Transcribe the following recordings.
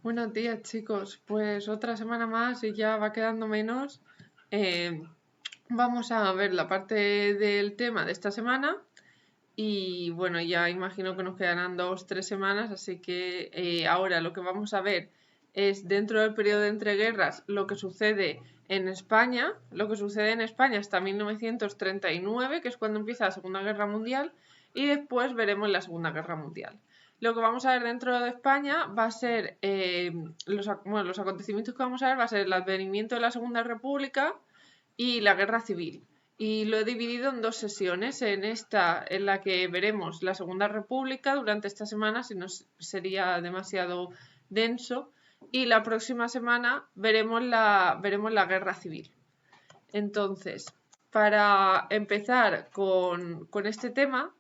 Buenos días, chicos. Pues otra semana más y ya va quedando menos. Eh, Vamos a ver la parte del tema de esta semana y bueno, ya imagino que nos quedarán 2, 3 semanas, así que ahora lo que vamos a ver es dentro del periodo de entreguerras lo que sucede en España, hasta 1939, que es cuando empieza la Segunda Guerra Mundial, y después veremos la Segunda Guerra Mundial. Lo que vamos a ver dentro de España va a ser, los acontecimientos que vamos a ver va a ser el advenimiento de la Segunda República y la Guerra Civil. Y lo he dividido en dos sesiones. En esta, en la que veremos la Segunda República durante esta semana, si no sería demasiado denso. Y la próxima semana veremos la Guerra Civil. Entonces, para empezar con este tema,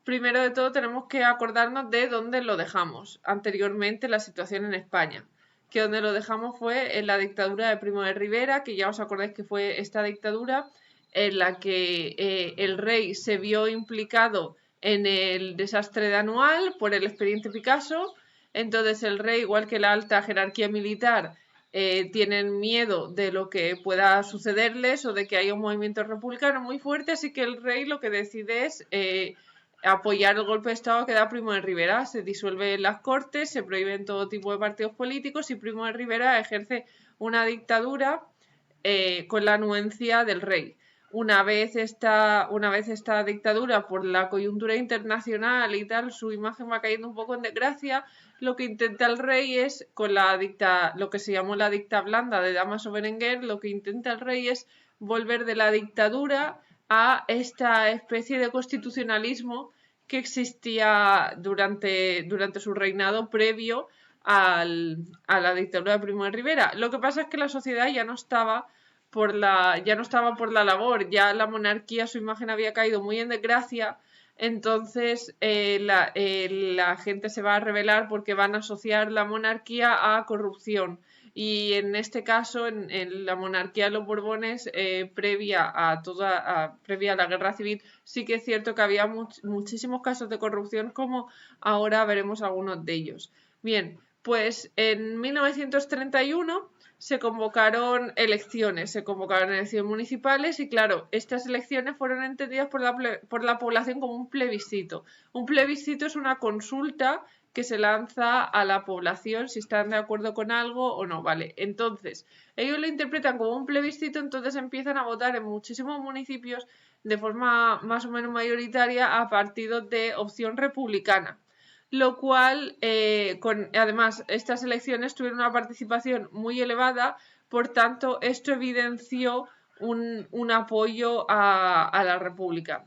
primero de todo tenemos que acordarnos de dónde lo dejamos anteriormente la situación en España, que donde lo dejamos fue en la dictadura de Primo de Rivera, que ya os acordáis que fue esta dictadura en la que el rey se vio implicado en el desastre de Anual por el expediente Picasso. Entonces el rey, igual que la alta jerarquía militar, tienen miedo de lo que pueda sucederles o de que haya un movimiento republicano muy fuerte, así que el rey lo que decide es apoyar el golpe de Estado que da Primo de Rivera. Se disuelven las cortes, se prohíben todo tipo de partidos políticos y Primo de Rivera ejerce una dictadura con la anuencia del rey. Una vez esta dictadura, por la coyuntura internacional y tal, su imagen va cayendo un poco en desgracia. Lo que intenta el rey es, con lo que se llamó la dicta blanda de Dámaso Berenguer, lo que intenta el rey es volver de la dictadura a esta especie de constitucionalismo que existía durante su reinado previo a la dictadura de Primo de Rivera. Lo que pasa es que la sociedad ya no estaba por la labor, ya la monarquía, su imagen había caído muy en desgracia. Entonces la gente se va a rebelar porque van a asociar la monarquía a corrupción. Y en este caso, en la monarquía de los Borbones, previa a la Guerra Civil, sí que es cierto que había muchísimos casos de corrupción, como ahora veremos algunos de ellos. Bien, pues en 1931 se convocaron elecciones municipales y claro, estas elecciones fueron entendidas por la población como un plebiscito. Un plebiscito es una consulta que se lanza a la población si están de acuerdo con algo o no, ¿vale? Entonces, ellos lo interpretan como un plebiscito, entonces empiezan a votar en muchísimos municipios de forma más o menos mayoritaria a partidos de opción republicana. Lo cual, además, estas elecciones tuvieron una participación muy elevada, por tanto, esto evidenció un apoyo a la República.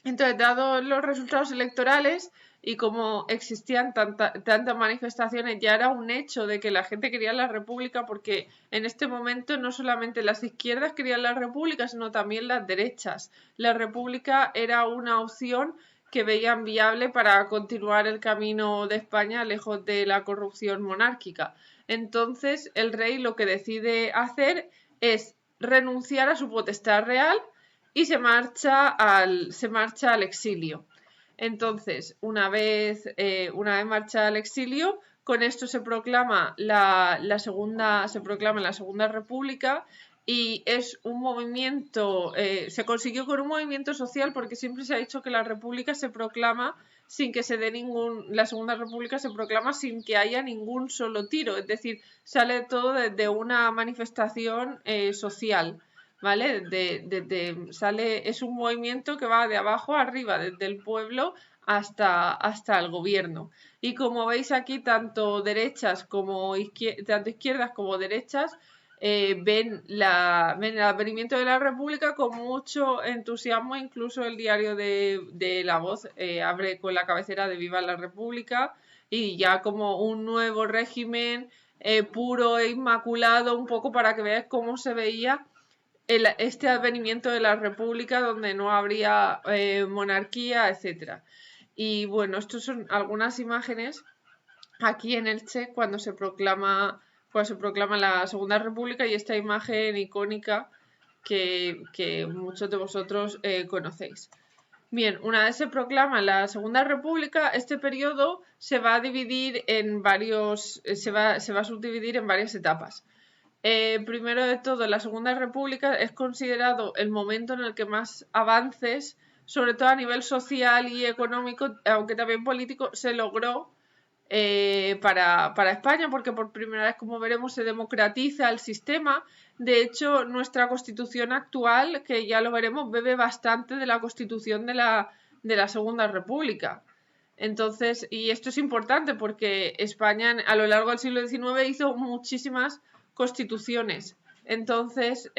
Entonces, dados los resultados electorales y como existían tantas manifestaciones, ya era un hecho de que la gente quería la República, porque en este momento no solamente las izquierdas querían la República, sino también las derechas. La República era una opción que veían viable para continuar el camino de España lejos de la corrupción monárquica. Entonces, el rey lo que decide hacer es renunciar a su potestad real y se marcha al exilio. Entonces, una vez marcha al exilio, con esto se proclama la Segunda República y es un movimiento, se consiguió con un movimiento social, porque siempre se ha dicho que la República se proclama sin que se dé la Segunda República se proclama sin que haya ningún solo tiro, es decir, sale todo desde una manifestación social. ¿Vale? Es un movimiento que va de abajo a arriba, desde el pueblo hasta el gobierno. Y como veis aquí, tanto izquierdas como derechas ven el advenimiento de la República con mucho entusiasmo. Incluso el diario de La Voz abre con la cabecera de Viva la República, y ya como un nuevo régimen puro e inmaculado, un poco para que veáis cómo se veía este advenimiento de la República, donde no habría monarquía, etc. Y bueno, estas son algunas imágenes aquí en Elche cuando se proclama la Segunda República, y esta imagen icónica que muchos de vosotros conocéis. Bien, una vez se proclama la Segunda República, este periodo se va a dividir en varios, se va a subdividir en varias etapas. Primero de todo, la Segunda República es considerado el momento en el que más avances, sobre todo a nivel social y económico, aunque también político, se logró para España, porque por primera vez, como veremos, se democratiza el sistema. De hecho, nuestra constitución actual, que ya lo veremos, bebe bastante de la constitución de la Segunda República. Entonces, y esto es importante porque España a lo largo del siglo XIX hizo muchísimas constituciones. Entonces,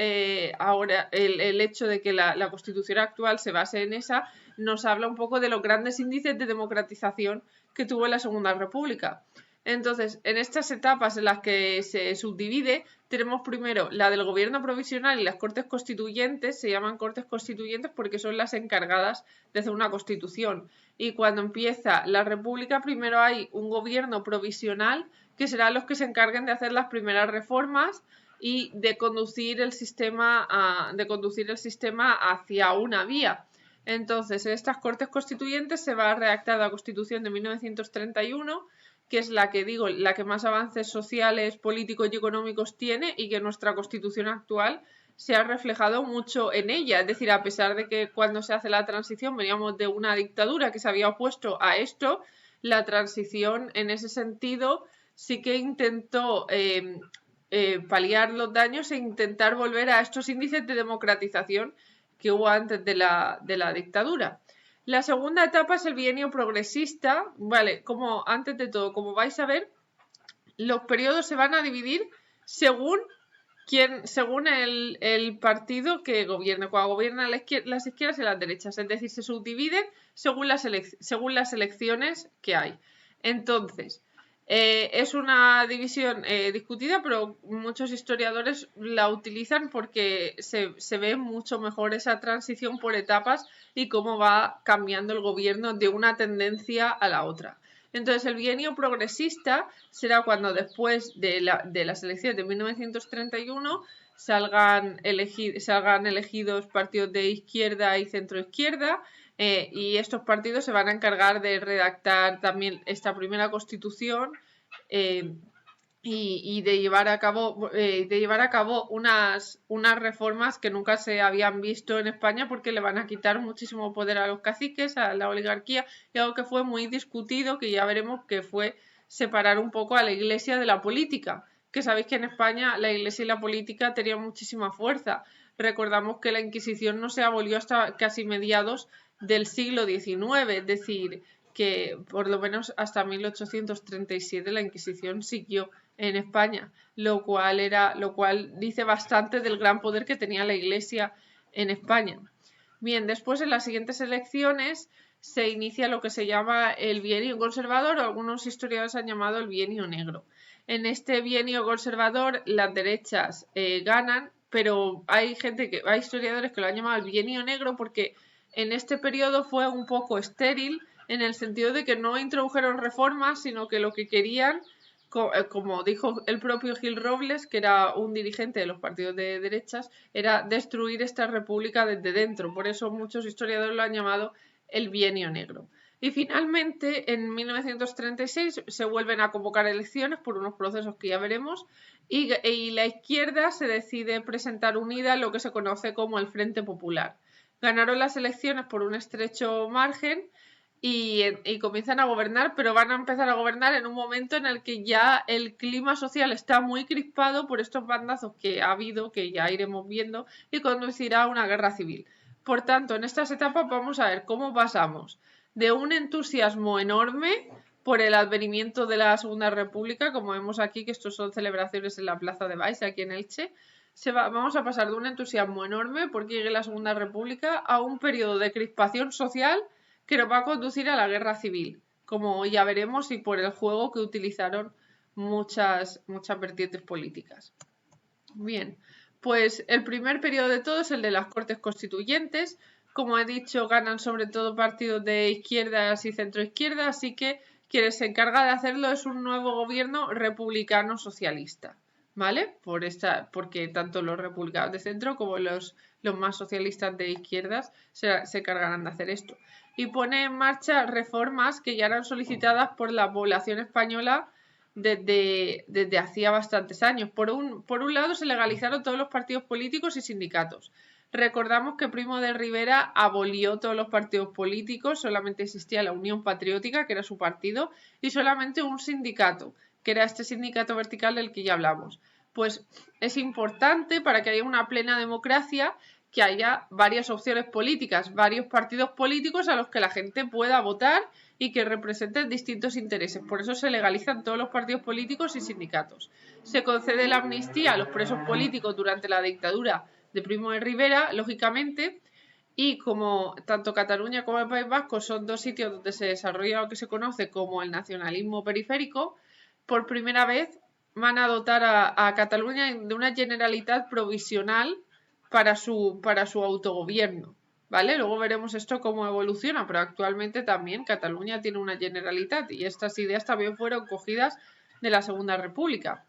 ahora el hecho de que la constitución actual se base en esa nos habla un poco de los grandes índices de democratización que tuvo la Segunda República. Entonces, en estas etapas en las que se subdivide, tenemos primero la del gobierno provisional y las cortes constituyentes. Se llaman cortes constituyentes porque son las encargadas de hacer una constitución. Y cuando empieza la República, primero hay un gobierno provisional que serán los que se encarguen de hacer las primeras reformas y de conducir el sistema hacia una vía. Entonces, en estas Cortes Constituyentes se va a redactar la Constitución de 1931, que es la que digo, la que más avances sociales, políticos y económicos tiene, y que nuestra Constitución actual se ha reflejado mucho en ella. Es decir, a pesar de que cuando se hace la transición veníamos de una dictadura que se había opuesto a esto, la transición en ese sentido sí que intentó paliar los daños e intentar volver a estos índices de democratización que hubo antes de la dictadura. La segunda etapa es el bienio progresista. Vale, como antes de todo, como vais a ver, los periodos se van a dividir según el partido que gobierne. Cuando gobiernan las izquierdas y las derechas, es decir, se subdividen según las elecciones que hay. Entonces, es una división discutida, pero muchos historiadores la utilizan porque se ve mucho mejor esa transición por etapas y cómo va cambiando el gobierno de una tendencia a la otra. Entonces, el bienio progresista será cuando después de las elecciones de 1931 salgan elegidos partidos de izquierda y centroizquierda, y estos partidos se van a encargar de redactar también esta primera constitución y de llevar a cabo unas reformas que nunca se habían visto en España, porque le van a quitar muchísimo poder a los caciques, a la oligarquía, y algo que fue muy discutido, que ya veremos, que fue separar un poco a la Iglesia de la política, que sabéis que en España la Iglesia y la política tenían muchísima fuerza. Recordamos que la Inquisición no se abolió hasta casi mediados del siglo XIX, es decir, que por lo menos hasta 1837 la Inquisición siguió en España, lo cual dice bastante del gran poder que tenía la Iglesia en España. Bien, después en las siguientes elecciones se inicia lo que se llama el bienio conservador, o algunos historiadores han llamado el bienio negro. En este bienio conservador las derechas ganan, pero hay historiadores que lo han llamado el bienio negro porque en este periodo fue un poco estéril, en el sentido de que no introdujeron reformas, sino que lo que querían, como dijo el propio Gil Robles, que era un dirigente de los partidos de derechas, era destruir esta república desde dentro. Por eso muchos historiadores lo han llamado el bienio negro. Y finalmente, en 1936 se vuelven a convocar elecciones por unos procesos que ya veremos, y la izquierda se decide presentar unida lo que se conoce como el Frente Popular. Ganaron las elecciones por un estrecho margen y comienzan a gobernar, pero van a empezar a gobernar en un momento en el que ya el clima social está muy crispado por estos bandazos que ha habido, que ya iremos viendo, y conducirá a una guerra civil. Por tanto, en estas etapas vamos a ver cómo pasamos de un entusiasmo enorme por el advenimiento de la Segunda República, como vemos aquí, que estos son celebraciones en la Plaza de Baix, aquí en Elche. Vamos a pasar de un entusiasmo enorme porque llegue la Segunda República a un periodo de crispación social que nos va a conducir a la guerra civil, como ya veremos, y por el juego que utilizaron muchas vertientes políticas. Bien, pues el primer periodo de todo es el de las Cortes Constituyentes. Como he dicho, ganan sobre todo partidos de izquierdas y centroizquierda, así que quien se encarga de hacerlo es un nuevo gobierno republicano socialista, ¿vale? Porque tanto los republicanos de centro como los más socialistas de izquierdas se cargarán de hacer esto. Y pone en marcha reformas que ya eran solicitadas por la población española desde hacía bastantes años. Por un lado, se legalizaron todos los partidos políticos y sindicatos. Recordamos que Primo de Rivera abolió todos los partidos políticos, solamente existía la Unión Patriótica, que era su partido, y solamente un sindicato, que era este sindicato vertical del que ya hablamos. Pues es importante para que haya una plena democracia que haya varias opciones políticas, varios partidos políticos a los que la gente pueda votar y que representen distintos intereses. Por eso se legalizan todos los partidos políticos y sindicatos. Se concede la amnistía a los presos políticos durante la dictadura de Primo de Rivera, lógicamente, y como tanto Cataluña como el País Vasco son dos sitios donde se desarrolla lo que se conoce como el nacionalismo periférico, por primera vez van a dotar a Cataluña de una Generalitat provisional para su autogobierno, ¿vale? Luego veremos esto cómo evoluciona, pero actualmente también Cataluña tiene una Generalitat y estas ideas también fueron cogidas de la Segunda República.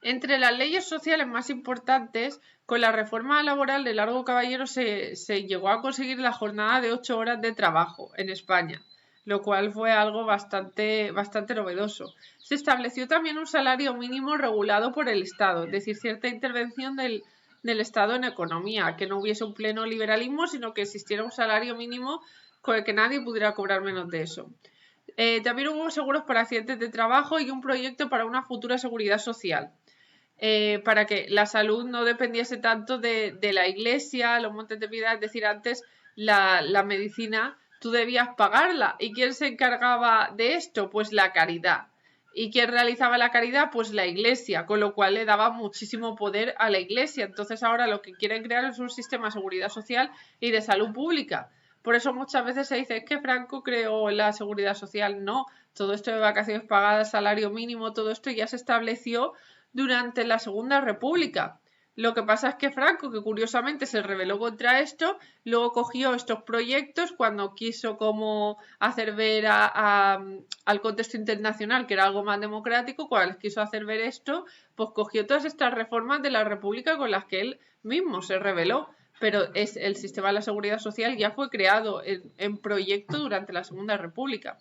Entre las leyes sociales más importantes, con la reforma laboral de Largo Caballero se llegó a conseguir la jornada de 8 horas de trabajo en España, lo cual fue algo bastante novedoso. Se estableció también un salario mínimo regulado por el Estado, es decir, cierta intervención del Estado en economía, que no hubiese un pleno liberalismo, sino que existiera un salario mínimo con el que nadie pudiera cobrar menos de eso. También hubo seguros para accidentes de trabajo y un proyecto para una futura seguridad social. Para que la salud no dependiese tanto de la iglesia, los montes de piedad, es decir, antes la medicina tú debías pagarla. ¿Y quién se encargaba de esto? Pues la caridad. ¿Y quién realizaba la caridad? Pues la iglesia, con lo cual le daba muchísimo poder a la iglesia. Entonces ahora lo que quieren crear es un sistema de seguridad social y de salud pública. Por eso muchas veces se dice, es que Franco creó la seguridad social. No, todo esto de vacaciones pagadas, salario mínimo, todo esto ya se estableció durante la Segunda República. Lo que pasa es que Franco, que curiosamente se rebeló contra esto, luego cogió estos proyectos cuando quiso como hacer ver al contexto internacional que era algo más democrático, cuando les quiso hacer ver esto, pues cogió todas estas reformas de la República con las que él mismo se rebeló. Pero el sistema de la seguridad social ya fue creado en proyecto durante la Segunda República.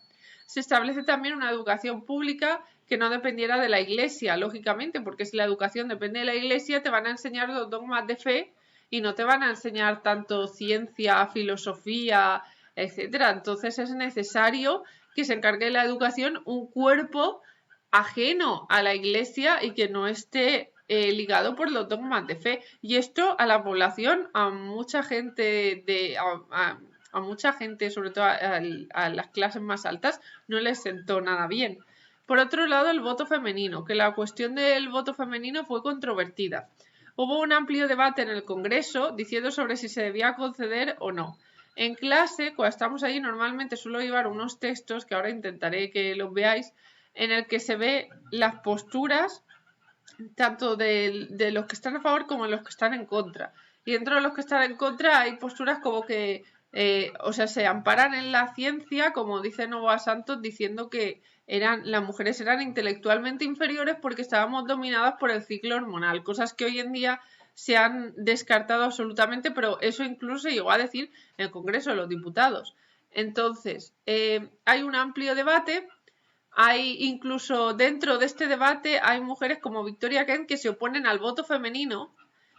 Se establece también una educación pública que no dependiera de la iglesia, lógicamente, porque si la educación depende de la iglesia te van a enseñar los dogmas de fe y no te van a enseñar tanto ciencia, filosofía, etcétera. Entonces es necesario que se encargue de la educación un cuerpo ajeno a la iglesia y que no esté ligado por los dogmas de fe. Y esto a la población, a mucha gente a mucha gente, sobre todo a las clases más altas, no les sentó nada bien. Por otro lado, el voto femenino, que la cuestión del voto femenino fue controvertida. Hubo un amplio debate en el Congreso diciendo sobre si se debía conceder o no. En clase, cuando estamos allí, normalmente suelo llevar unos textos, que ahora intentaré que los veáis, en el que se ve las posturas tanto de los que están a favor como de los que están en contra. Y dentro de los que están en contra hay posturas como que se amparan en la ciencia, como dice Novoa Santos, diciendo que las mujeres eran intelectualmente inferiores porque estábamos dominadas por el ciclo hormonal, cosas que hoy en día se han descartado absolutamente, pero eso incluso se llegó a decir en el Congreso de los Diputados. Entonces, hay un amplio debate. Hay incluso dentro de este debate hay mujeres como Victoria Kent que se oponen al voto femenino.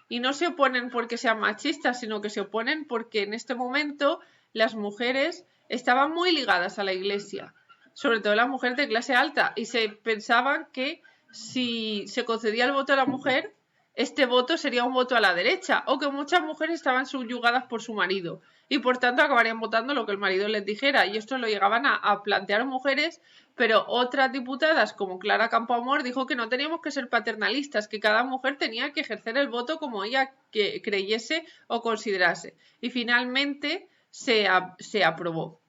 Y no se oponen porque sean machistas, sino que se oponen porque en este momento las mujeres estaban muy ligadas a la iglesia, sobre todo las mujeres de clase alta, y se pensaban que si se concedía el voto a la mujer, este voto sería un voto a la derecha, o que muchas mujeres estaban subyugadas por su marido, y por tanto acabarían votando lo que el marido les dijera, y esto lo llegaban a plantear mujeres, pero otras diputadas como Clara Campoamor dijo que no teníamos que ser paternalistas, que cada mujer tenía que ejercer el voto como ella creyese o considerase. Y finalmente se aprobó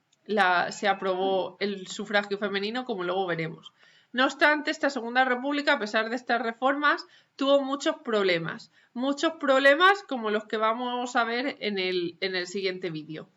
el sufragio femenino, como luego veremos. No obstante, esta Segunda República, a pesar de estas reformas, tuvo muchos problemas como los que vamos a ver en el siguiente vídeo.